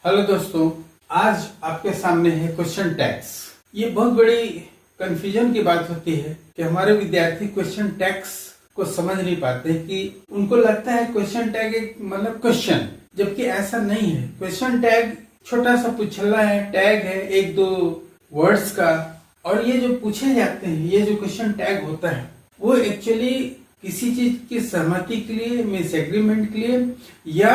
Hello दोस्तों, आज आपके सामने है क्वेश्चन टैग्स। ये बहुत बड़ी कंफ्यूजन की बात होती है कि हमारे विद्यार्थी क्वेश्चन टैग्स को समझ नहीं पाते कि उनको लगता है क्वेश्चन टैग एक मतलब क्वेश्चन, जबकि ऐसा नहीं है। क्वेश्चन टैग छोटा सा पुछला है, टैग है एक दो वर्ड्स का, और ये जो पूछे जाते हैं, ये जो क्वेश्चन टैग होता है वो एक्चुअली किसी चीज की सहमति के लिए, मीन्स एग्रीमेंट के लिए, या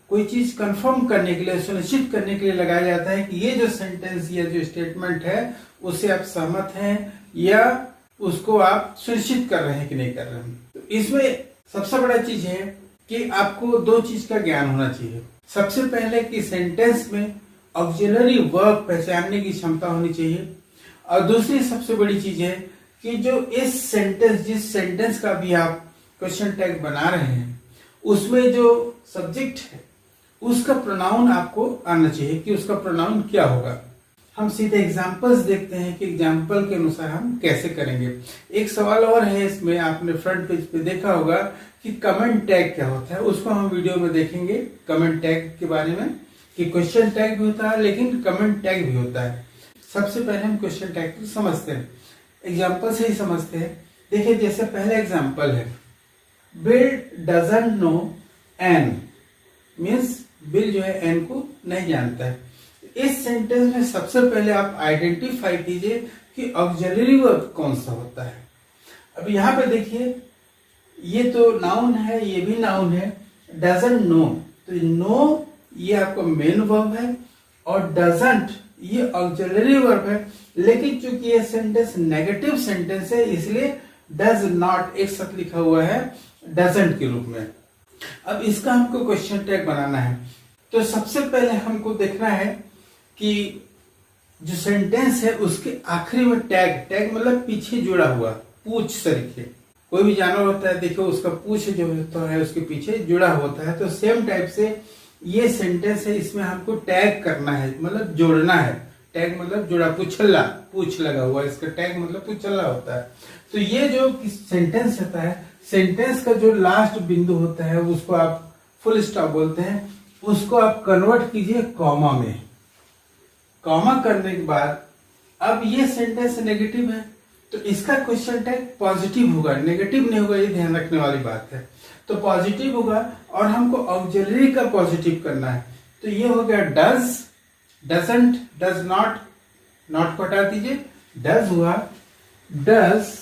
कोई चीज कंफर्म करने के लिए, सुनिश्चित करने के लिए लगाया जाता है कि ये जो सेंटेंस या जो स्टेटमेंट है उससे आप सहमत हैं या उसको आप सुनिश्चित कर रहे हैं कि नहीं कर रहे हैं। तो इसमें सबसे बड़ा चीज है कि आपको दो चीज का ज्ञान होना चाहिए। सबसे पहले कि सेंटेंस में ऑक्सिलरी वर्ब पहचानने की क्षमता होनी चाहिए, और दूसरी सबसे बड़ी चीज है कि जो इस सेंटेंस, जिस सेंटेंस का भी आप क्वेश्चन टैग बना रहे हैं, उसमें जो सब्जेक्ट है उसका प्रोनाउन आपको आना चाहिए कि उसका प्रोनाउन क्या होगा। हम सीधे एग्जांपल्स देखते हैं कि एग्जांपल के अनुसार हम कैसे करेंगे। एक सवाल और है इसमें, आपने फ्रंट पेज पे देखा होगा कि कमेंट टैग क्या होता है, उसको हम वीडियो में देखेंगे कमेंट टैग के बारे में, कि क्वेश्चन टैग भी होता है लेकिन कमेंट टैग भी होता है। सबसे पहले हम क्वेश्चन टैग को समझते हैं, एग्जाम्पल से ही समझते हैं। देखिए, जैसे पहला एग्जाम्पल है, Bill doesn't know Ann, means Bill जो है एन को नहीं जानता है। इस सेंटेंस में सबसे पहले आप आइडेंटिफाई कीजिए कि ऑक्सिलरी वर्ब कौन सा होता है। अब यहाँ पे देखिए, ये तो नाउन है, ये भी नाउन है। डजंट नो, तो नो ये आपका मेन वर्ब है, और डजंट ये ऑक्सिलरी वर्ब है। लेकिन चूंकि ये सेंटेंस नेगेटिव सेंटेंस है, इसलिए डज नॉट एक साथ लिखा हुआ है डजंट के रूप में। अब इसका हमको क्वेश्चन टैग बनाना है, तो सबसे पहले हमको देखना है कि जो सेंटेंस है उसके आखिरी में टैग, टैग मतलब पीछे जुड़ा हुआ, पूछ से लिखे। कोई भी जानवर होता है, देखो उसका पूछ जो होता है उसके पीछे जुड़ा होता है, तो सेम टाइप से ये सेंटेंस है, इसमें हमको टैग करना है, मतलब जोड़ना है। टैग मतलब जुड़ा, पुछला, पूछ लगा हुआ, इसका टैग मतलब पुछला होता है। तो ये जो सेंटेंस होता है, सेंटेंस का जो लास्ट बिंदु होता है उसको आप फुल स्टॉप बोलते हैं, उसको आप कन्वर्ट कीजिए कॉमा में। कॉमा करने के बाद अब ये सेंटेंस नेगेटिव है तो इसका क्वेश्चन टैग पॉजिटिव होगा, नेगेटिव नहीं होगा, ये ध्यान रखने वाली बात है। तो पॉजिटिव होगा, और हमको ऑक्सिलरी का पॉजिटिव करना है। तो ये हो गया does, doesn't, does not, not को हटा दीजिए, डज हुआ, डज।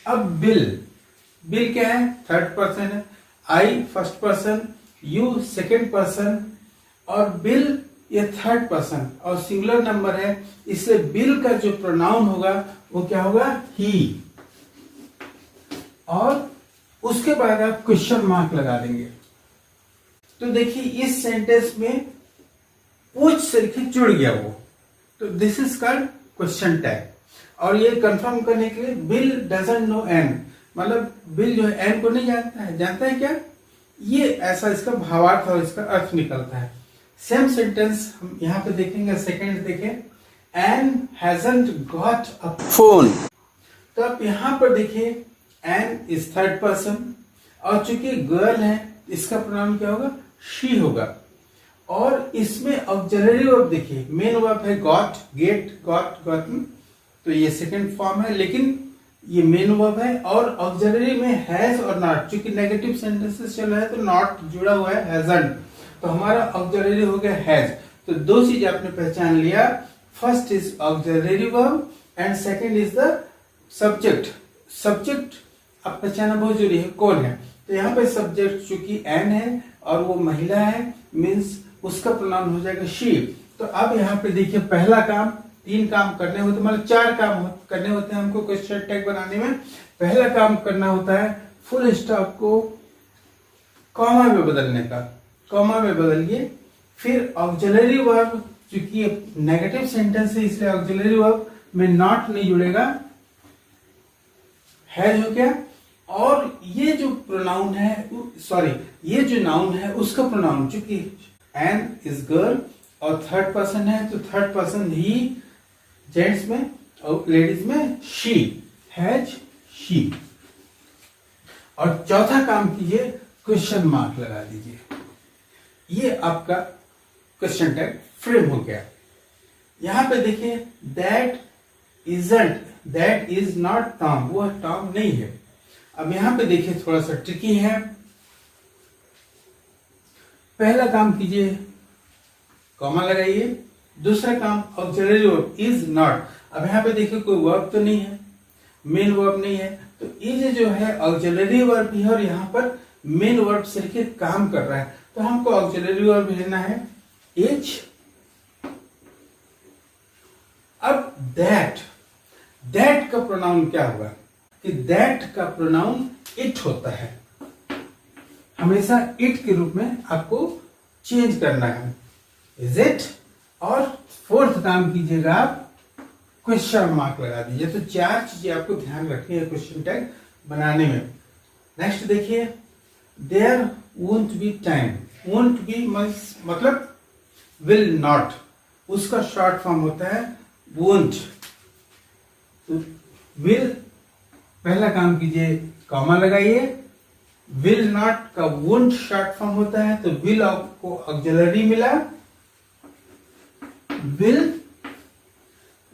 अब बिल, बिल क्या है? थर्ड पर्सन है, I first person, you second person, और बिल ये थर्ड पर्सन और सिंगुलर नंबर है, इसलिए बिल का जो प्रोनाउन होगा वो क्या होगा? ही। और उसके बाद आप क्वेश्चन मार्क लगा देंगे। तो देखिए, इस सेंटेंस में पूछ से लिखे जुड़ गया वो, तो this is called question tag. और ये कंफर्म करने के लिए, बिल डजंट नो एन, मतलब बिल जो है एन को नहीं जानता है। जानता है क्या? ये ऐसा इसका भावार्थ और इसका अर्थ निकलता है। सेम सेंटेंस हम यहाँ पे देखेंगे, सेकेंड देखें, Ann hasn't got a phone. तो आप यहाँ पर देखिए, एन इज थर्ड पर्सन, और चूंकि गर्ल है इसका प्रोनाउन क्या होगा? शी होगा। और इसमें ऑक्सिलरी वर्ब देखिए, मेन वर्ब है गॉट, गेट, गॉट, गॉटन, तो ये सेकंड फॉर्म है, लेकिन ये मेन वर्ब है। और ऑक्सिलरी में हैज और नॉट, चूंकि नेगेटिव सेंटेंसेस चल रहा है तो नॉट जुड़ा हुआ है, हैजंट, तो हमारा ऑक्सिलरी हो गया हैज। तो दो चीज आपने पहचान लिया, first is auxiliary verb and second is the subject. Subject आप पहचाना बहुत जरूरी है, कौन है? तो यहाँ पे सब्जेक्ट चूंकि एन है और वो महिला है, मीन्स उसका प्रोनाउन हो जाएगा शी। तो अब यहाँ पे देखिए, पहला काम, तीन काम करने होते, मतलब चार काम करने होते हैं हमको क्वेश्चन टैग बनाने में। पहला काम करना होता है फुल स्टॉप को कॉमा में बदलने का, कॉमा में बदलिए। फिर ऑक्सिलरी वर्ब, चूंकि नेगेटिव सेंटेंस है इसलिए ऑक्सिलरी वर्ब में नॉट नहीं जुड़ेगा, हैज हो गया। और ये जो प्रोनाउन है, सॉरी, ये जो नाउन है उसका प्रोनाउन, चूंकि एन इज गर्ल और थर्ड पर्सन है, तो थर्ड पर्सन ही जेंट्स में और लेडीज में शी, हैज, शी। और चौथा काम कीजिए, क्वेश्चन मार्क लगा दीजिए। ये आपका क्वेश्चन टैग फ्रेम हो गया। यहां पे देखिए दैट इज नॉट टॉम, वह टॉम नहीं है। अब यहां पे देखिए थोड़ा सा ट्रिकी है। पहला काम कीजिए, कॉमा लगाइए। दूसरा काम ऑक्सिलरी वर्ब इज नॉट। अब यहाँ पे देखिए कोई वर्ब तो नहीं है, मेन वर्ब नहीं है, तो इज जो है ऑक्सिलरी वर्ब है और यहाँ पर मेन वर्ब से लेके काम कर रहा है, तो हमको ऑक्सिलरी वर्ब लेना है इज। अब दैट का प्रोनाउन क्या होगा कि दैट का प्रोनाउन इट होता है, हमेशा इट के रूप में आपको चेंज करना है, इज इट। और फोर्थ काम कीजिएगा आप क्वेश्चन मार्क लगा दीजिए। तो 4 चीजें आपको ध्यान रखनी है क्वेश्चन टैग बनाने में। नेक्स्ट देखिए there won't be time. Won't be मतलब विल नॉट, उसका शॉर्ट फॉर्म होता है वोंट। तो विल, पहला काम कीजिए कॉमा लगाइए। विल नॉट का वोंट शॉर्ट फॉर्म होता है, तो विल आपको ऑक्सिलरी मिला, विल।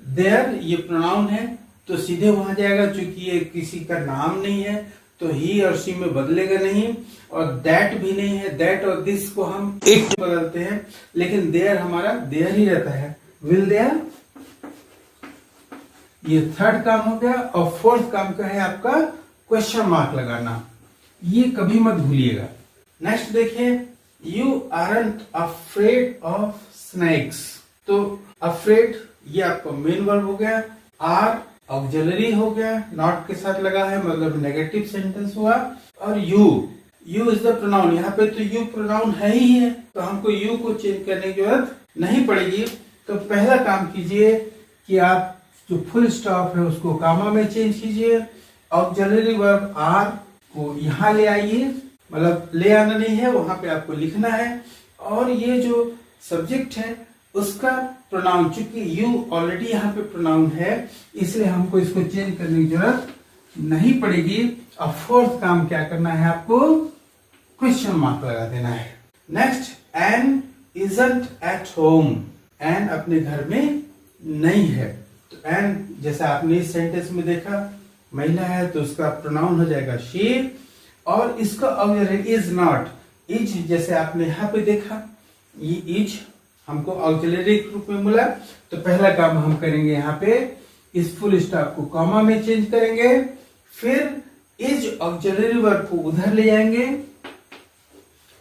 देयर ये प्रोनाउन है तो सीधे वहां जाएगा, चूंकि ये किसी का नाम नहीं है तो ही और शी में बदलेगा नहीं, और दैट भी नहीं है, दैट और दिस को हम इट बदलते हैं, लेकिन देयर हमारा देयर ही रहता है, विल देयर। ये थर्ड काम हो गया। और फोर्थ काम का है आपका क्वेश्चन मार्क लगाना, ये कभी मत भूलिएगा। नेक्स्ट देखिए you aren't afraid of snacks. तो अफ्रेड ये आपका मेन वर्ब हो गया, आर ऑक्सिलरी हो गया, नॉट के साथ लगा है मतलब नेगेटिव सेंटेंस हुआ, और यू इज द प्रोनाउन। यहाँ पे तो यू प्रोनाउन है ही है, तो हमको यू को चेंज करने की जरूरत नहीं पड़ेगी। तो पहला काम कीजिए कि आप जो फुल स्टॉप है उसको कामा में चेंज कीजिए, ऑक्सिलरी वर्ब आर को यहाँ ले आइए, मतलब ले आना नहीं है, वहां पे आपको लिखना है। और ये जो सब्जेक्ट है उसका प्रोनाउन, चूंकि यू ऑलरेडी यहाँ पे प्रोनाउन है इसलिए हमको इसको चेंज करने की जरूरत नहीं पड़ेगी। अब फोर्थ काम क्या करना है, आपको क्वेश्चन मार्क लगा देना है। Next Ann isn't at home. Ann अपने घर में नहीं है, तो एन जैसा आपने इस सेंटेंस में देखा महिला है तो उसका प्रोनाउन हो जाएगा शी, और इसका ऑक्सिलरी इज नॉट। इज जैसे आपने यहाँ पे देखा ये इज हमको ऑक्सिलरी के रूप में मिला, तो पहला काम हम करेंगे यहाँ पे इस फुल स्टॉप को कॉमा में चेंज करेंगे, फिर इज ऑक्सिलरी वर्ब को उधर ले जाएंगे,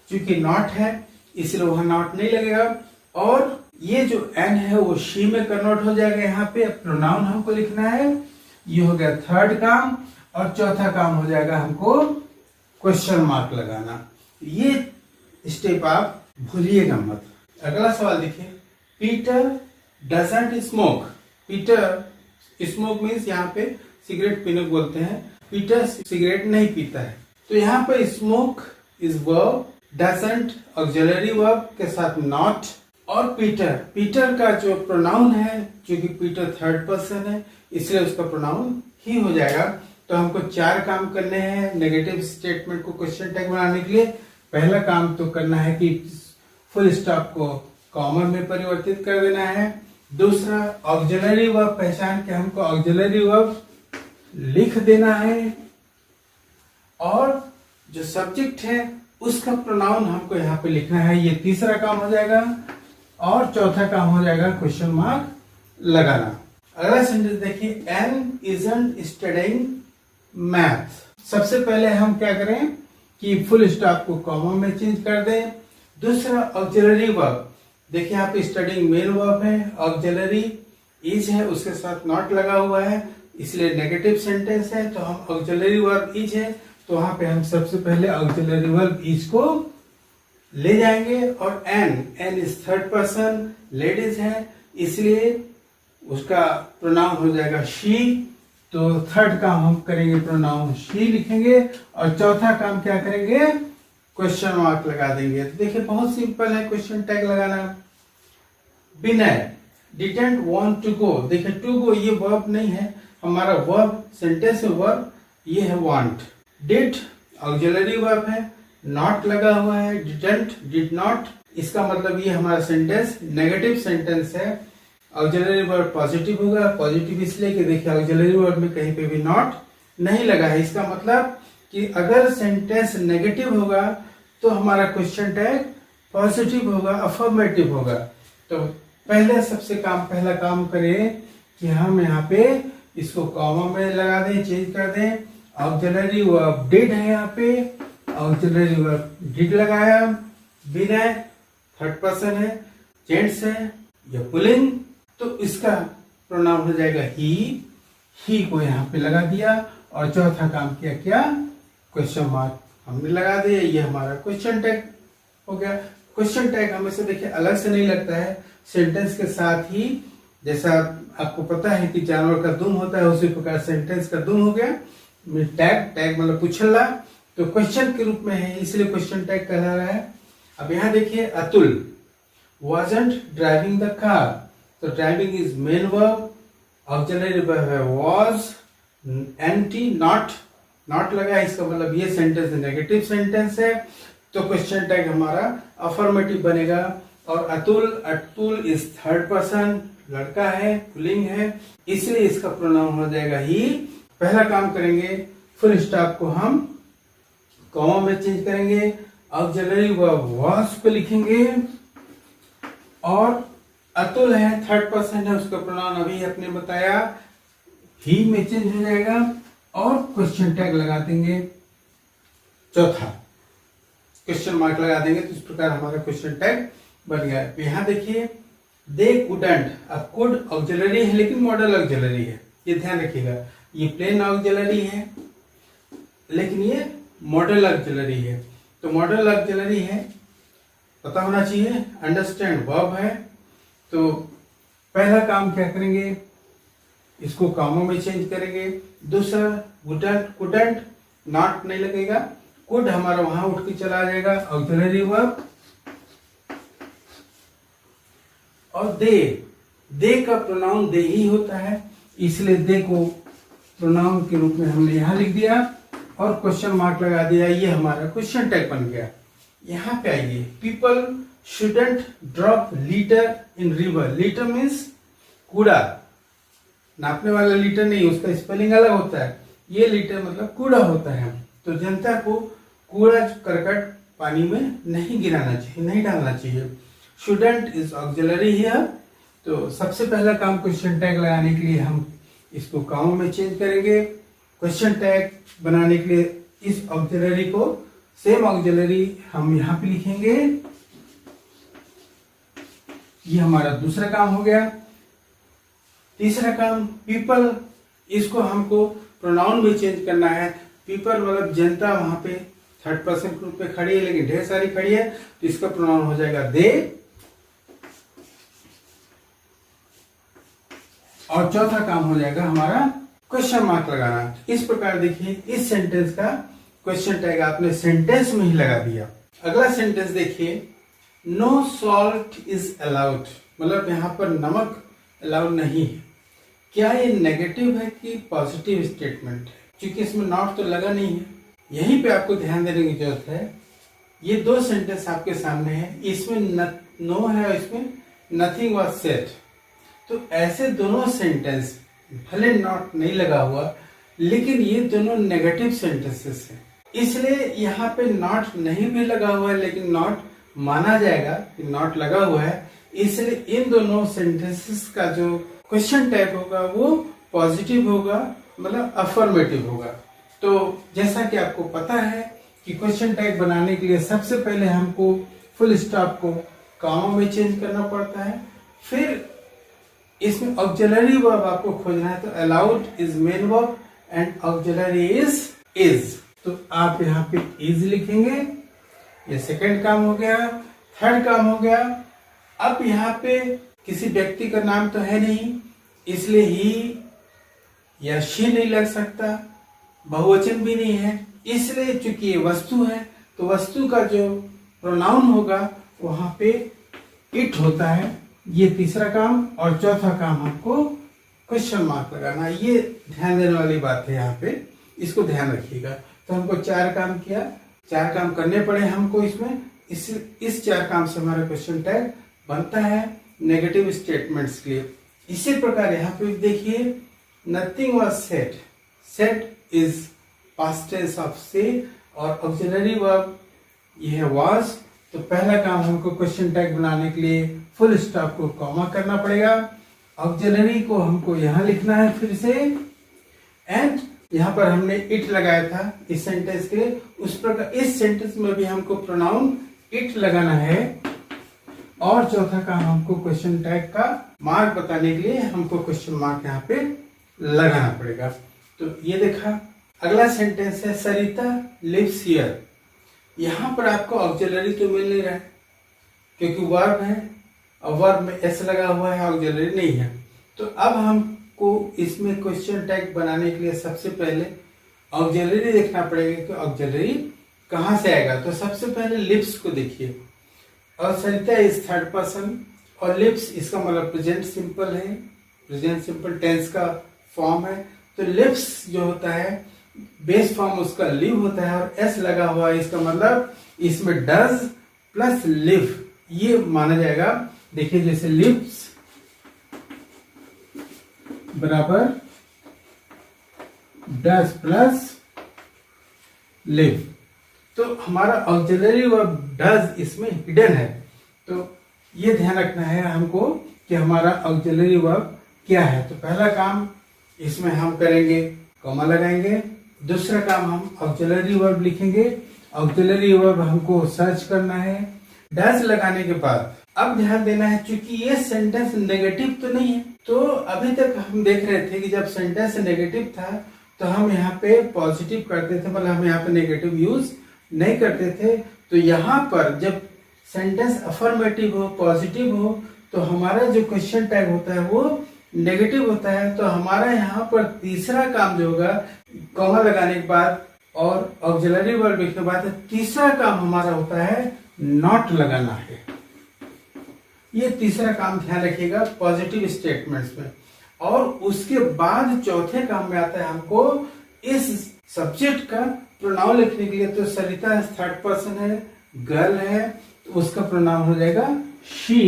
क्योंकि नॉट है इसलिए वहां नॉट नहीं लगेगा, और ये जो एन है वो शी में कन्वर्ट हो जाएगा। यहाँ पे प्रोनाउन हमको लिखना है, ये हो गया थर्ड काम। और चौथा काम हो जाएगा हमको क्वेश्चन मार्क लगाना। ये स्टेप आप भूलिएगा मत। अगला सवाल देखिए Peter doesn't smoke. Peter smoke means यहाँ पे सिगरेट पीने को बोलते हैं, पीटर सिगरेट नहीं पीता है। तो यहाँ पे smoke is verb, doesn't auxiliary verb के साथ नॉट, और पीटर का जो प्रोनाउन है, क्योंकि पीटर थर्ड पर्सन है इसलिए उसका प्रोनाउन ही हो जाएगा। तो हमको 4 काम करने हैं नेगेटिव स्टेटमेंट को क्वेश्चन टैग बनाने के लिए। पहला काम तो करना है कि फुल स्टॉप को कॉमा में परिवर्तित कर देना है। दूसरा ऑक्सिलरी वर्ब पहचान के हमको ऑक्सिलरी वर्ब लिख देना है, और जो सब्जेक्ट है उसका प्रोनाउन हमको यहाँ पे लिखना है। ये तीसरा काम हो जाएगा, और चौथा काम हो जाएगा क्वेश्चन मार्क लगाना। अगला सेंटेंस देखिए एन इजंट स्टडीइंग मैथ। सबसे पहले हम क्या करें कि फुल स्टॉप को कॉमा में चेंज कर दें। दूसरा ऑक्सिलरी वर्ब, देखिए यहाँ पे स्टडीइंग मेन वर्ब है, ऑक्सिलरी इज है उसके साथ नॉट लगा हुआ है इसलिए नेगेटिव सेंटेंस है, तो हम ऑक्सिलरी वर्ब इज है तो वहां पे हम सबसे पहले ऑक्सिलरी वर्ब इज को ले जाएंगे। और Ann is third person, ladies है इसलिए उसका प्रोनाउन हो जाएगा शी, तो थर्ड काम हम करेंगे प्रोनाउन शी लिखेंगे, और चौथा काम क्या करेंगे क्वेश्चन मार्क लगा देंगे। तो देखिए बहुत सिंपल है क्वेश्चन टैग लगाना। विनय डिडंट वांट टू गो। देखिए टू गो ये वर्ब नहीं है, हमारा वर्ब सेंटेंस में वर्ब ये है वांट। डिड ऑक्सिलरी वर्ब है, नॉट लगा हुआ है, डिडंट, डिड नॉट, इसका मतलब ये हमारा सेंटेंस नेगेटिव सेंटेंस है। ऑक्सिलरी वर्ब पॉजिटिव होगा, पॉजिटिव इसलिए कि देखिए ऑक्सिलरी वर्ब में कहीं पे भी नॉट नहीं लगा है। इसका मतलब कि अगर सेंटेंस नेगेटिव होगा तो हमारा क्वेश्चन टैग पॉजिटिव होगा, अफर्मेटिव होगा। तो पहला काम करें कि हम यहाँ पे इसको कॉमा में लगा दें, चेंज कर दें। ऑक्सिलरी वर्ब डिड है, यहाँ पे ऑक्सिलरी वर्ब डिड लगाया, बिन है, थर्ड पर्सन है, जेंट्स है या पुलिंग, तो इसका प्रोनाउन हो जाएगा ही को यहाँ पे लगा दिया। और चौथा काम किया क्या, क्वेश्चन मार्क हमने लगा दिया, ये हमारा क्वेश्चन टैग हो गया। क्वेश्चन टैग हमेशा देखिए अलग से नहीं लगता है, सेंटेंस के साथ ही, जैसा आपको पता है कि जानवर का दुम होता है उसी प्रकार सेंटेंस का दुम हो गया। टैग मतलब पूछला, तो क्वेश्चन के रूप में है इसलिए क्वेश्चन टैग कहला रहा है। अब यहाँ देखिए Atul wasn't driving the car, तो driving is main verb, auxiliary verb है was, एंटी नॉट लगा, इसका मतलब ये सेंटेंस नेगेटिव सेंटेंस है, तो क्वेश्चन टैग हमारा अफर्मेटिव बनेगा। और अतुल इज थर्ड पर्सन, लड़का है, पुल्लिंग है, इसलिए इसका प्रोनाउन हो जाएगा ही। पहला काम करेंगे, फुल स्टॉप को हम कॉमा में चेंज करेंगे, ऑक्सिलरी वर्ब was को लिखेंगे, और अतुल है, थर्ड पर्सन है, उसका प्रोनाउन अभी आपने बताया, ही में चेंज हो जाएगा, और क्वेश्चन टैग लगा देंगे, चौथा क्वेश्चन मार्क लगा देंगे, तो इस प्रकार हमारा क्वेश्चन टैग बन गया। यहाँ देखिए दे कुडंट, अब कुड ऑक्सिलरी है लेकिन मॉडल ऑक्सिलरी है, ये ध्यान रखिएगा। ये प्लेन ऑक्सिलरी है लेकिन ये मॉडल ऑक्सिलरी है, तो मॉडल ऑक्सिलरी है पता होना चाहिए, अंडरस्टैंड वर्ब है। तो पहला काम क्या करेंगे, इसको कॉमा में चेंज करेंगे। दूसरा कुडंट नॉट नहीं लगेगा, कुड हमारा वहां उठ के चला जाएगा, ऑक्सिलरी वर्ब। और दे का प्रोनाउन दे ही होता है, इसलिए दे को प्रोनाउन के रूप में हमने यहां लिख दिया और क्वेश्चन मार्क लगा दिया, ये हमारा क्वेश्चन टैग बन गया। यहाँ पे आइए, people shouldn't drop litre in river, litre means कूड़ा, नापने वाला लीटर नहीं, उसका स्पेलिंग अलग होता है, ये लीटर मतलब कूड़ा होता है। तो जनता को कूड़ा करकट पानी में नहीं गिराना चाहिए, नहीं डालना चाहिए। शुडंट इज ऑक्सिलरी हियर, तो सबसे पहला काम क्वेश्चन टैग लगाने के लिए हम इसको कॉमा में चेंज करेंगे। क्वेश्चन टैग बनाने के लिए इस ऑक्सिलरी को, सेम ऑक्सिलरी हम यहाँ पे लिखेंगे, ये हमारा दूसरा काम हो गया। तीसरा काम पीपल, इसको हमको प्रोनाउन में चेंज करना है। पीपल मतलब जनता, वहां पे थर्ड पर्सन के रूप में खड़ी है लेकिन ढेर सारी खड़ी है, तो इसका प्रोनाउन हो जाएगा दे। और चौथा काम हो जाएगा हमारा क्वेश्चन मार्क लगाना। इस प्रकार देखिए इस सेंटेंस का क्वेश्चन टैग आपने सेंटेंस में ही लगा दिया। अगला सेंटेंस देखिए, नो सॉल्ट इज अलाउड, मतलब यहाँ पर नमक अलाउड नहीं है। क्या ये नेगेटिव है कि पॉजिटिव स्टेटमेंट है? क्योंकि इसमें नॉट तो लगा नहीं है, यहीं पे आपको ध्यान देने की जरूरत है। ये दो सेंटेंस आपके सामने है, इसमें नो है और इसमें नथिंग वाज सेड, तो ऐसे दोनों सेंटेंस भले नॉट नहीं लगा हुआ लेकिन ये दोनों नेगेटिव सेंटेंसेस हैं, इसलिए यहाँ पे नॉट नहीं भी लगा हुआ है लेकिन नॉट माना जाएगा कि नॉट लगा हुआ है, इसलिए इन दोनों सेंटेंसेस का जो क्वेश्चन टैग होगा वो पॉजिटिव होगा, मतलब अफर्मेटिव होगा। तो जैसा कि आपको पता है कि क्वेश्चन टैग बनाने के लिए सबसे पहले हमको फुल स्टॉप को कॉमा में चेंज करना पड़ता है, फिर इसमें ऑक्सिलरी वर्ब आपको खोजना है, तो allowed is main verb and auxiliary is, तो आप यहाँ पे इज लिखेंगे। ये सेकंड काम हो गया। थर्ड काम हो गया, अब यहाँ पे किसी व्यक्ति का नाम तो है नहीं, इसलिए ही या शी नहीं लग सकता, बहुवचन भी नहीं है, इसलिए चूंकि ये वस्तु है तो वस्तु का जो प्रोनाउन होगा वहां पे इट होता है। ये तीसरा काम। और चौथा काम आपको क्वेश्चन मार्क लगाना, ये ध्यान देने वाली बात है यहाँ पे, इसको ध्यान रखिएगा। तो हमको 4 काम किया, 4 काम करने पड़े हमको इसमें। इस 4 काम से हमारा क्वेश्चन टैग बनता है नेगेटिव स्टेटमेंट्स के लिए। इसी प्रकार यहाँ पे देखिए, nothing was said. Said is past tense of say और ऑक्सिलरी वर्ब ये है वाज। तो पहला काम हमको क्वेश्चन टैग बनाने के लिए फुल स्टॉप को कॉमा करना पड़ेगा। ऑक्सिलरी को हमको यहाँ लिखना है फिर से, एंड यहाँ पर हमने इट लगाया था इस सेंटेंस के लिए, उस प्रकार इस सेंटेंस में भी हमको प्रोनाउन इट लगाना है। और चौथा काम हमको क्वेश्चन टैग का मार्क बताने के लिए हमको क्वेश्चन मार्क यहाँ पे लगाना पड़ेगा। तो ये देखा। अगला सेंटेंस है सरिता लिव्स हियर। यहाँ पर आपको ऑक्सिलरी तो मिल नहीं रहा है क्योंकि वर्ब है और वर्ब में एस लगा हुआ है, ऑक्सिलरी नहीं है। तो अब हमको इसमें क्वेश्चन टैग बनाने के लिए सबसे पहले ऑक्सिलरी देखना पड़ेगा कि ऑक्सिलरी कहाँ से आएगा। तो सबसे पहले लिप्स को देखिए, और सरिता इज थर्ड पर्सन और लिप्स इसका मतलब प्रेजेंट सिंपल है, प्रेजेंट सिंपल टेंस का फॉर्म है। तो लिप्स जो होता है बेस फॉर्म उसका लिव होता है और एस लगा हुआ है, इसका मतलब इसमें डज प्लस लिव ये माना जाएगा। देखिए जैसे लिप्स बराबर डज प्लस लिव, तो हमारा ऑक्सिलरी वर्ब डज इसमें हिडन है। तो ये ध्यान रखना है हमको कि हमारा ऑक्सिलरी वर्ब क्या है। तो पहला काम इसमें हम करेंगे कॉमा लगाएंगे। दूसरा काम हम ऑक्सिलरी वर्ब लिखेंगे। ऑक्सिलरी वर्ब हमको सर्च करना है डज लगाने के बाद। अब ध्यान देना है क्योंकि ये सेंटेंस नेगेटिव तो नहीं है, तो अभी तक हम देख रहे थे कि जब सेंटेंस नेगेटिव था तो हम यहाँ पे पॉजिटिव करते थे, मतलब हम यहाँ पे नेगेटिव यूज नहीं करते थे। तो यहाँ पर जब सेंटेंस अफर्मेटिव हो, पॉजिटिव हो, तो हमारा जो क्वेश्चन टैग होता है वो नेगेटिव होता है। तो हमारा यहाँ पर तीसरा काम जो होगा कॉमा लगाने के बाद और ऑक्सिलरी वर्ब लिखने के बाद तीसरा काम हमारा होता है नॉट लगाना है। ये तीसरा काम ध्यान रखिएगा पॉजिटिव स्टेटमेंट्स में। और उसके बाद चौथे काम में आता है हमको इस सब्जेक्ट का प्रोनाउन लिखने के लिए। तो सरिता थर्ड पर्सन है, गर्ल है, तो उसका प्रोनाउन हो जाएगा शी।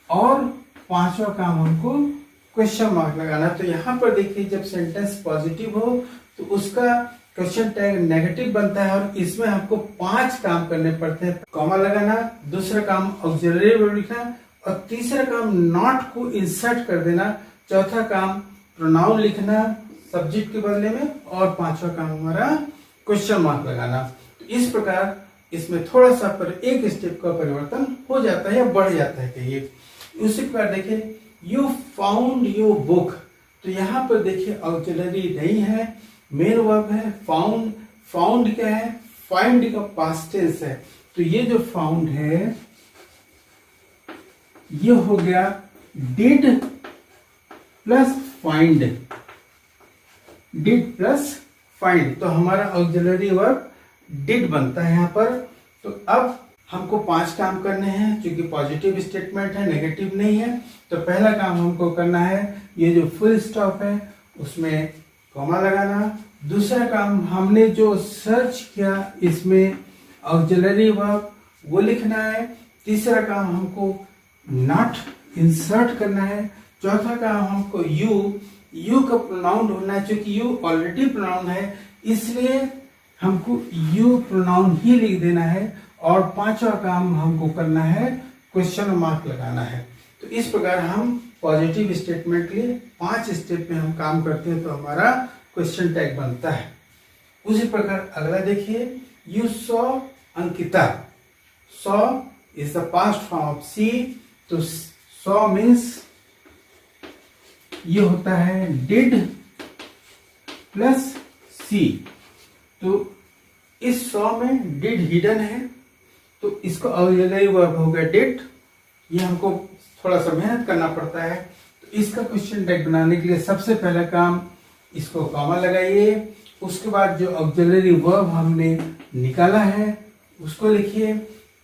और पांचवा काम हमको क्वेश्चन मार्क लगाना। तो यहाँ पर देखिए जब सेंटेंस पॉजिटिव हो तो उसका क्वेश्चन टैग नेगेटिव बनता है और इसमें हमको 5 काम करने पड़ते हैं। कॉमा लगाना, दूसरा काम ऑक्सिलरी वर्ब लिखना और तीसरा काम नॉट को इंसर्ट कर देना, चौथा काम प्रोनाउन लिखना सब्जेक्ट के बदले में और पांचवा काम हमारा क्वेश्चन मार्क लगाना। तो इस प्रकार इसमें थोड़ा सा पर एक स्टेप का परिवर्तन हो जाता है या बढ़ जाता है कहिए। उसी प्रकार देखिए यू फाउंड योर बुक। तो यहाँ पर देखिए ऑक्सिलरी नहीं है, मेन वर्ब है फाउंड। फाउंड क्या है? फाइंड का पास्ट टेंस है। तो ये जो फाउंड है ये हो गया did plus find, did plus find. तो हमारा ऑक्सिलरी वर्ब डिड बनता है यहाँ पर। तो अब हमको 5 काम करने हैं क्योंकि पॉजिटिव स्टेटमेंट है, नेगेटिव नहीं है। तो पहला काम हमको करना है ये जो फुल स्टॉप है उसमें कॉमा लगाना। दूसरा काम हमने जो सर्च किया इसमें ऑक्सिलरी वर्ब वो लिखना है। तीसरा काम हमको नॉट इंसर्ट करना है। चौथा काम हमको यू का प्रोनाउन ढूंढना है। क्योंकि यू ऑलरेडी प्रोनाउन है इसलिए हमको यू प्रोनाउन ही लिख देना है। और पांचवा काम हमको करना है क्वेश्चन मार्क लगाना है। तो इस प्रकार हम पॉजिटिव स्टेटमेंट के लिए 5 स्टेप में हम काम करते हैं तो हमारा क्वेश्चन टैग बनता है। उसी प्रकार अगला देखिए you saw Ankita. Saw is the past form of see. तो सॉ मीन्स ये होता है डिड प्लस सी। तो इस सॉ में डिड हिडन है तो इसको ऑक्सिलरी वर्ब हो गया डिड। ये हमको थोड़ा सा मेहनत करना पड़ता है। तो इसका क्वेश्चन टैग बनाने के लिए सबसे पहला काम इसको कॉमा लगाइए। उसके बाद जो ऑक्सिलरी वर्ब हमने निकाला है उसको लिखिए।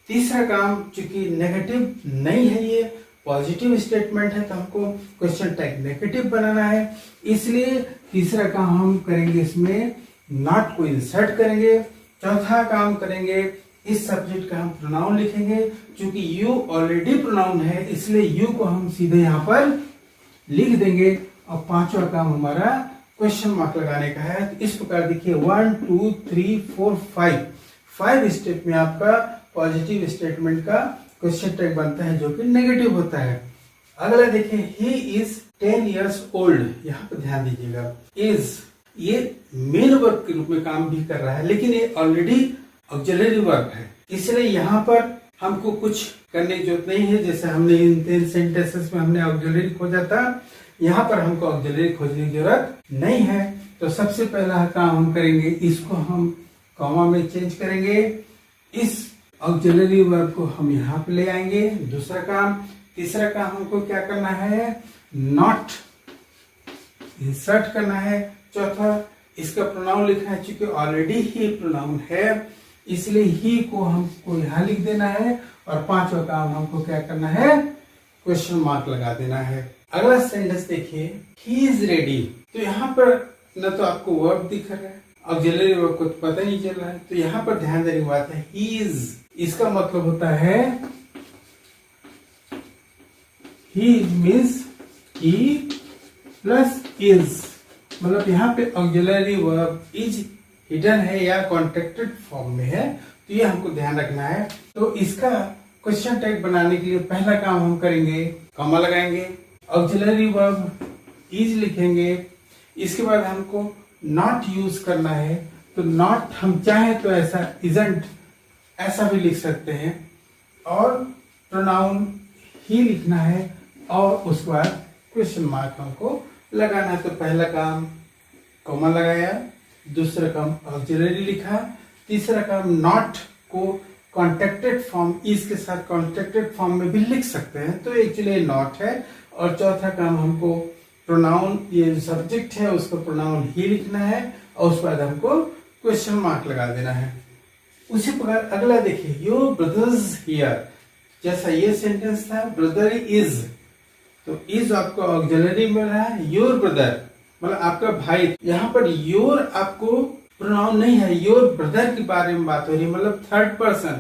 तीसरा काम चूंकि नेगेटिव नहीं है ये पॉजिटिव स्टेटमेंट है तो हमको क्वेश्चन टैग नेगेटिव बनाना है, इसलिए तीसरा काम हम करेंगे इसमें नॉट को इंसर्ट करेंगे। चौथा काम करेंगे, इस सब्जेक्ट का हम प्रोनाउन लिखेंगे। चूंकि यू ऑलरेडी प्रोनाउन है इसलिए यू को हम सीधे यहाँ पर लिख देंगे। और पांचवा काम हमारा क्वेश्चन मार्क लगाने का है। तो इस प्रकार देखिए 1 2 3 4 5 स्टेप में आपका पॉजिटिव स्टेटमेंट का क्वेश्चन टैग बनता है जो कि नेगेटिव होता है। अगला देखिए, ही इज 10 years old। यहाँ पर ध्यान दीजिएगा, इज ये मेन वर्ब के रूप में काम भी कर रहा है लेकिन ये ऑलरेडी ऑक्सिलरी वर्ब है, इसलिए यहाँ पर हमको कुछ करने की जरूरत नहीं है। जैसे हमने इन 3 सेंटेंसेस में हमने ऑक्सिलरी खोजा था, यहाँ पर हमको ऑक्सिलरी खोजने की जरूरत नहीं है। तो सबसे पहला काम हम करेंगे, इसको हम कॉमा में चेंज करेंगे, इस ऑक्सिलरी वर्ब को हम यहाँ पे ले आएंगे। दूसरा काम, तीसरा काम हमको क्या करना है, नॉट इंसर्ट करना है। चौथा, इसका प्रोनाउन लिखना है, चूंकि ऑलरेडी ही प्रोनाउन है इसलिए ही को हमको यहाँ लिख देना है। और पांचवा काम हमको क्या करना है, क्वेश्चन मार्क लगा देना है। अगला सेंटेंस देखिए, ही इज रेडी। तो यहाँ पर न तो आपको वर्ब दिख रहा है, ऑक्सिलरी वर्ब को तो पता नहीं चल रहा है। तो यहाँ पर ध्यान देने की बात है, ही इज, इसका मतलब होता है ही मीन्स ही प्लस इज, मतलब यहाँ पे ऑक्सिलरी वर्ब इज हिडन है या कॉन्ट्रैक्टेड फॉर्म में है, तो ये हमको ध्यान रखना है। तो इसका क्वेश्चन टैग बनाने के लिए पहला काम हम करेंगे, कॉमा लगाएंगे, ऑक्सिलरी वर्ब इज लिखेंगे, इसके बाद हमको नॉट यूज करना है। तो नॉट हम चाहे तो ऐसा इजंट ऐसा भी लिख सकते हैं, और प्रोनाउन ही लिखना है और उसके बाद क्वेश्चन मार्क हमको लगाना है। तो पहला काम कॉमा लगाया, दूसरा काम ऑक्सिलरी लिखा, तीसरा काम नॉट को कॉन्ट्रैक्टेड फॉर्म इज के साथ कॉन्ट्रैक्टेड फॉर्म में भी लिख सकते हैं, तो एक्चुअली नॉट है। और चौथा काम हमको प्रोनाउन, ये सब्जेक्ट है उसका प्रोनाउन ही लिखना है और उसके बाद हमको क्वेश्चन मार्क लगा देना है। उसी प्रकार अगला देखिए, योर ब्रदर्स हियर, जैसा ये सेंटेंस था ब्रदर इज, तो इज आपको ऑक्सिलरी मिल रहा है, योर ब्रदर मतलब आपका भाई। यहाँ पर योर आपको प्रोनाउन नहीं है, योर ब्रदर के बारे में बात हो रही है, मतलब थर्ड पर्सन।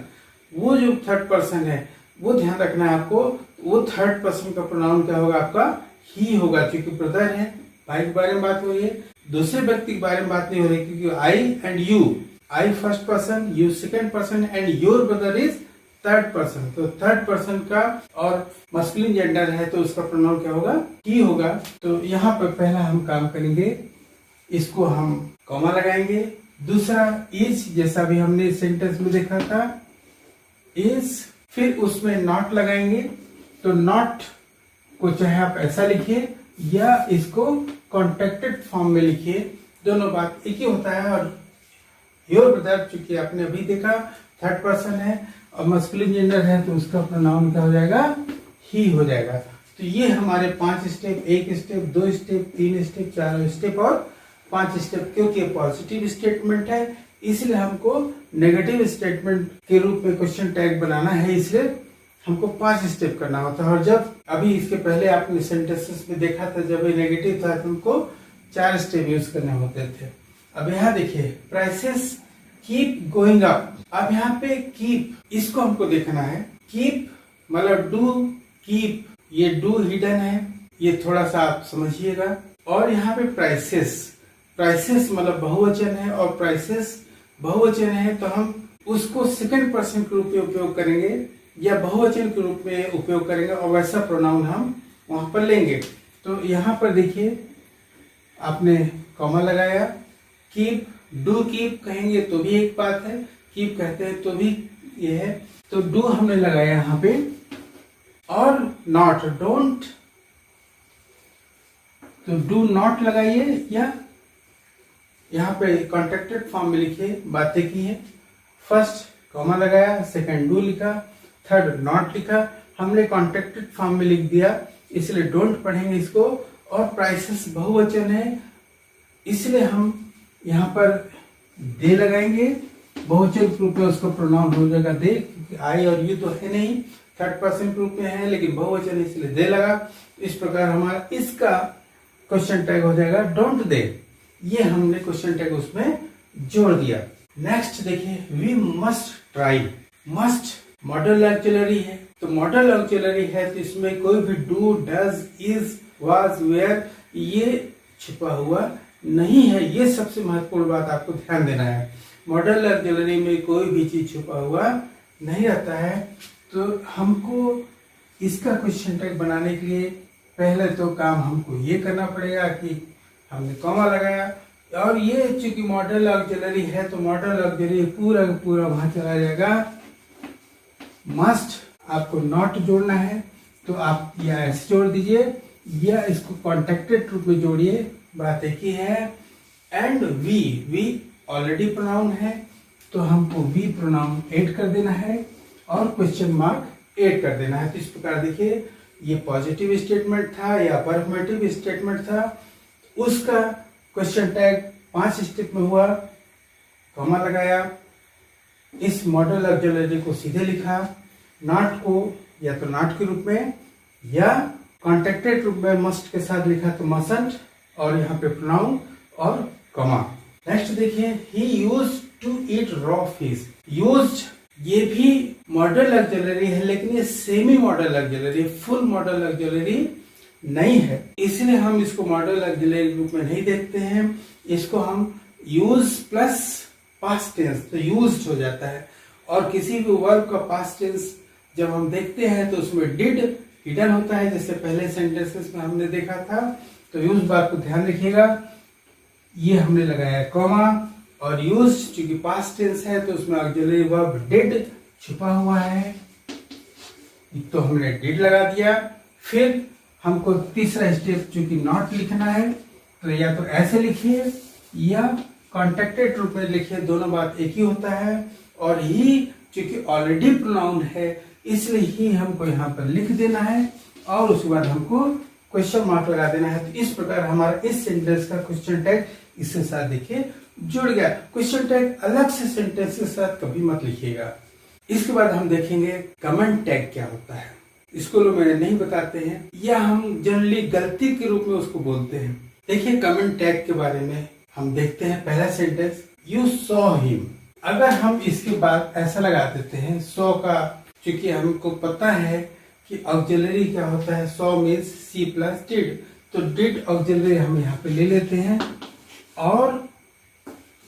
वो जो थर्ड पर्सन है वो ध्यान रखना है आपको, वो थर्ड पर्सन का प्रोनाउन क्या होगा, आपका ही होगा, क्योंकि ब्रदर है, भाई के बारे में बात हो रही है, दूसरे व्यक्ति के बारे में बात नहीं हो रही, क्योंकि I and you, I first person, you second person and your brother is third person. तो थर्ड पर्सन का और मस्कुलिन जेंडर है तो उसका प्रोनाउन क्या होगा, ही होगा। तो यहाँ पर पहला हम काम करेंगे, इसको हम कॉमा लगाएंगे। दूसरा इज, जैसा भी हमने सेंटेंस में देखा था, इज, फिर उसमें नॉट लगाएंगे। तो नॉट को चाहे आप ऐसा लिखिए या इसको कॉन्ट्रैक्टेड फॉर्म में लिखिए, दोनों बात एक ही होता है। और योर ब्रदर चूंकि आपने अभी देखा थर्ड पर्सन है और मस्कुलिन जेंडर है तो उसका प्रोनाउन क्या हो जाएगा, ही हो जाएगा। तो ये हमारे 5 step, 1 step, 2 step, 3 step, 4 step और 5 स्टेप। क्योंकि पॉजिटिव स्टेटमेंट है इसलिए हमको नेगेटिव स्टेटमेंट के रूप में क्वेश्चन टैग बनाना है, इसलिए हमको 5 स्टेप करना होता है। और जब अभी इसके पहले आपने सेंटेंसेस में देखा था जब ये नेगेटिव था तो हमको 4 स्टेप यूज करने होते थे। अब यहाँ देखिए, प्राइसेस कीप गोइंग अप। अब यहाँ पे कीप, इसको हमको देखना है। कीप मतलब डू कीप, ये डू हिडन है, ये थोड़ा सा आप समझिएगा। और यहाँ पे प्राइसेस, प्राइसेस मतलब बहुवचन है और प्राइसेस बहुवचन है तो हम उसको सेकंड पर्सन के रूप में उपयोग करेंगे या बहुवचन के रूप में उपयोग करेंगे और वैसा प्रोनाउन हम वहां पर लेंगे। तो यहाँ पर देखिए आपने कॉमा लगाया, कीप, डू कीप कहेंगे तो भी एक बात है, कीप कहते हैं तो भी ये है। तो डू हमने लगाया यहाँ पे, और नॉट, डोंट, तो डू नॉट लगाइए या यहाँ पे कॉन्ट्रैक्टेड फॉर्म में लिखिए, बातें की है। फर्स्ट कॉमा लगाया, सेकंड डू लिखा, थर्ड नॉट लिखा, हमने कॉन्ट्रैक्टेड फॉर्म में लिख दिया इसलिए डोंट पढ़ेंगे इसको। और प्राइसेस बहुवचन है इसलिए हम यहाँ पर दे लगाएंगे, बहुवचन के रूप में उसका प्रोनाउन हो जाएगा दे, क्योंकि आई और यू तो है नहीं, थर्ड पर्सन के रूप में है लेकिन बहुवचन है इसलिए दे लगा। इस प्रकार हमारा इसका क्वेश्चन टैग हो जाएगा डोंट दे। ये हमने क्वेश्चन टैग उसमें जोड़ दिया। नेक्स्ट देखिए, we must try. Must modal auxiliary है, तो मॉडल ऑक्सिलरी है तो इसमें कोई भी do, does, is, was, were ये छिपा हुआ नहीं है। ये सबसे महत्वपूर्ण बात आपको ध्यान देना है। मॉडल ऑक्सिलरी में कोई भी चीज छुपा हुआ नहीं रहता है। तो हमको इसका क्वेश्चन टैग बनाने के लिए पहले तो काम हमको ये करना पड़ेगा कि हमने कॉमा लगाया, और ये चूंकि मॉडल ऑक्सिलरी है तो मॉडल ऑक्सिलरी पूरा का पूरा वहां चला जाएगा। मस्ट आपको नॉट जोड़ना है तो आप या ऐसे जोड़ दीजिए या इसको कॉन्टेक्टेड रूप में जोड़िए, बात एक ही है। एंड वी ऑलरेडी प्रोनाउन है तो हमको वी प्रोनाउन ऐड कर देना है और क्वेश्चन मार्क ऐड कर देना है। तो इस प्रकार देखिए, ये पॉजिटिव स्टेटमेंट था या अफर्मेटिव स्टेटमेंट था, उसका क्वेश्चन टैग 5 स्टेप में हुआ। कॉमा लगाया, इस मॉडल ऑक्सिलरी को सीधे लिखा, नॉट को या तो नॉट के रूप में या कॉन्टेक्टेड रूप में मस्ट के साथ लिखा तो मस्टंट, और यहाँ पे प्रोनाउन और कॉमा। नेक्स्ट देखिए, he used to eat raw fish. Used ये भी मॉडल ऑक्सिलरी है लेकिन ये semi modal auxiliary, full modal auxiliary नहीं है, इसलिए हम इसको मॉडल ऑक्सिलरी रूप में नहीं देखते हैं। इसको हम यूज प्लस पास्ट टेंस तो यूज्ड हो जाता है, और किसी भी वर्ब का पास्ट टेंस जब हम देखते हैं तो उसमें डिड हिडन होता है, जैसे पहले सेंटेंसेस में हमने देखा था। तो यूज बात को ध्यान रखिएगा, ये हमने लगाया कॉमा, और यूज चूंकि पास्ट टेंस है तो उसमें ऑक्सिलरी वर्ब डिड छुपा हुआ है तो हमने डिड लगा दिया। फिर हमको तीसरा स्टेप चूंकि नॉट लिखना है तो या तो ऐसे लिखिए या कॉन्टेक्टेड रूप में लिखिए, दोनों बात एक ही होता है। और ही चूंकि ऑलरेडी प्रोनाउन है इसलिए ही हमको यहाँ पर लिख देना है और उसके बाद हमको क्वेश्चन मार्क लगा देना है। तो इस प्रकार हमारा इस सेंटेंस का क्वेश्चन टैग इसके साथ देखिए जुड़ गया। क्वेश्चन टैग अलग से सेंटेंस के साथ कभी मत लिखिएगा। इसके बाद हम देखेंगे कमेंट टैग क्या होता है। स्कूलों में नहीं बताते हैं या हम जनरली गलती के रूप में उसको बोलते हैं। देखिए कमेंट टैग के बारे में हम देखते हैं। पहला सेंटेंस, यू सॉ हिम। अगर हम इसके बाद ऐसा लगा देते हैं सॉ का, क्योंकि हमको पता है कि ऑक्सिलरी क्या होता है, saw means see plus did, तो डिड ऑक्सिलरी हम यहाँ पे ले लेते हैं और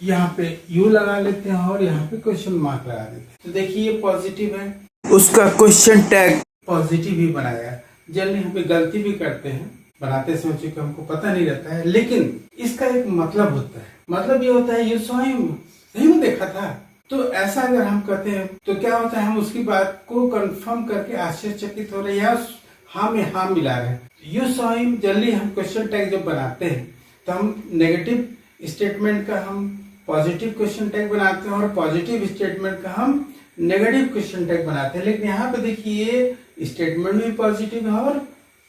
यहाँ पे यू लगा लेते हैं और यहाँ पे क्वेश्चन मार्क लगा देते हैं। तो देखिए ये पॉजिटिव है, उसका क्वेश्चन टैग पॉजिटिव ही बनाया। जनरली हम पे गलती भी करते हैं बनाते समय, चूंकि हमको पता नहीं रहता है, लेकिन इसका एक मतलब होता है। मतलब ये होता है यू सॉ हिम, सही में देखा था। तो ऐसा अगर हम कहते हैं तो क्या होता है, हम उसकी बात को कंफर्म करके आश्चर्यचकित हो रहे हैं, हाँ में हाँ मिला रहे हैं। यू सॉ हिम जनरली हम क्वेश्चन टैग जब बनाते हैं तो हम नेगेटिव स्टेटमेंट का हम पॉजिटिव क्वेश्चन टैग बनाते हैं और पॉजिटिव स्टेटमेंट का हम नेगेटिव क्वेश्चन टैग बनाते हैं। लेकिन यहाँ पे देखिए स्टेटमेंट भी पॉजिटिव है और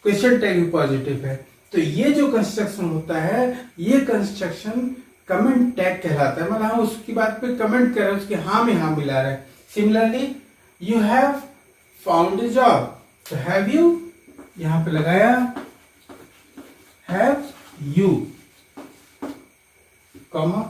क्वेश्चन टैग भी पॉजिटिव है। तो ये जो कंस्ट्रक्शन होता है ये कंस्ट्रक्शन कमेंट टैग कहलाता है। मतलब हम उसकी बात पे कमेंट कर रहे हैं, उसके हाँ में हाँ मिला रहे हैं। Similarly you have found a job, तो हैव यू यहाँ पे लगाया हैव यू कॉमा,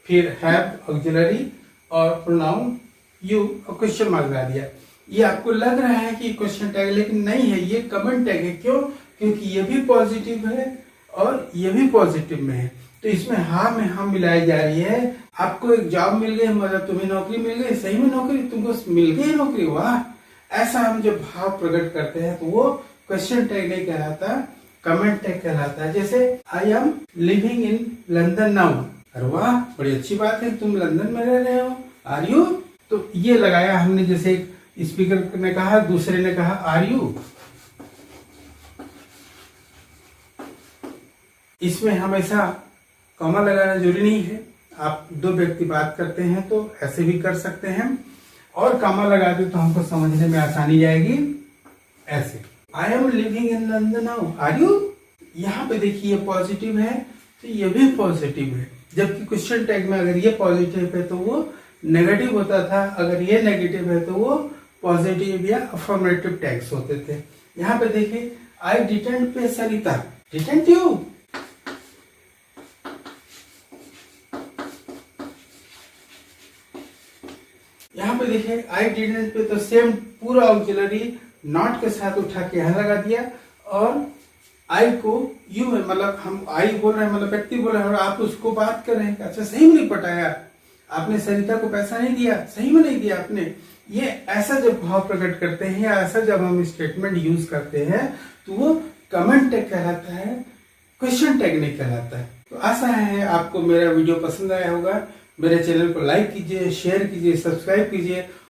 फिर हैव ऑक्सिलरी और प्रोनाउन यू और क्वेश्चन मार्क लगा दिया। ये आपको लग रहा है कि क्वेश्चन टैग, लेकिन नहीं है, ये कमेंट टैग है। क्यों? क्योंकि ये भी पॉजिटिव है और ये भी पॉजिटिव में है, तो इसमें हाँ में हाँ मिलाई जा रही है। आपको एक जॉब मिल गई, मतलब तुम्हें नौकरी मिल गई, सही में नौकरी तुमको मिल गई नौकरी, वाह। ऐसा हम जब भाव प्रकट करते हैं तो वो क्वेश्चन टैग नहीं कहलाता, कमेंट टैग कहलाता है। जैसे आई am living in London now, अरे वाह बड़ी अच्छी बात है, तुम लंदन में रह रहे हो। आर यू, तो ये लगाया हमने, जैसे एक स्पीकर ने कहा, दूसरे ने कहा आर यू। इसमें हमेशा कॉमा लगाना जरूरी नहीं है। आप दो व्यक्ति बात करते हैं तो ऐसे भी कर सकते हैं, और कॉमा लगा दे तो हमको समझने में आसानी जाएगी। ऐसे I am living in London now, are you. यहाँ पे देखिए पॉजिटिव है तो ये भी पॉजिटिव है, जबकि क्वेश्चन टैग में अगर ये पॉजिटिव है तो वो नेगेटिव होता था, अगर ये नेगेटिव है तो वो पॉजिटिव या अफर्मेटिव टैग्स होते थे। यहाँ पे देखिए आई डिडंट पे सरिता, डिडंट यू। ऑक्सिलरी है, आई डिडंट पे तो सेम पूरा ऑक्सिलरी नॉट के साथ उठा के यहाँ लगा दिया और आई को यू में, मतलब हम आई बोल रहे हैं, मतलब व्यक्ति बोल रहे हैं और आप उसको बात कर रहे हैं। अच्छा सही में नहीं पटाया, आपने सरिता को पैसा नहीं दिया, सही में नहीं दिया आपने। ये ऐसा जब भाव प्रकट करते हैं या ऐसा जब हम स्टेटमेंट यूज करते हैं तो वो कमेंट टैग कहलाता है, क्वेश्चन टैग नहीं कहलाता है। तो आशा है आपको मेरा वीडियो पसंद आया होगा। मेरे चैनल को लाइक कीजिए, शेयर कीजिए, सब्सक्राइब कीजिए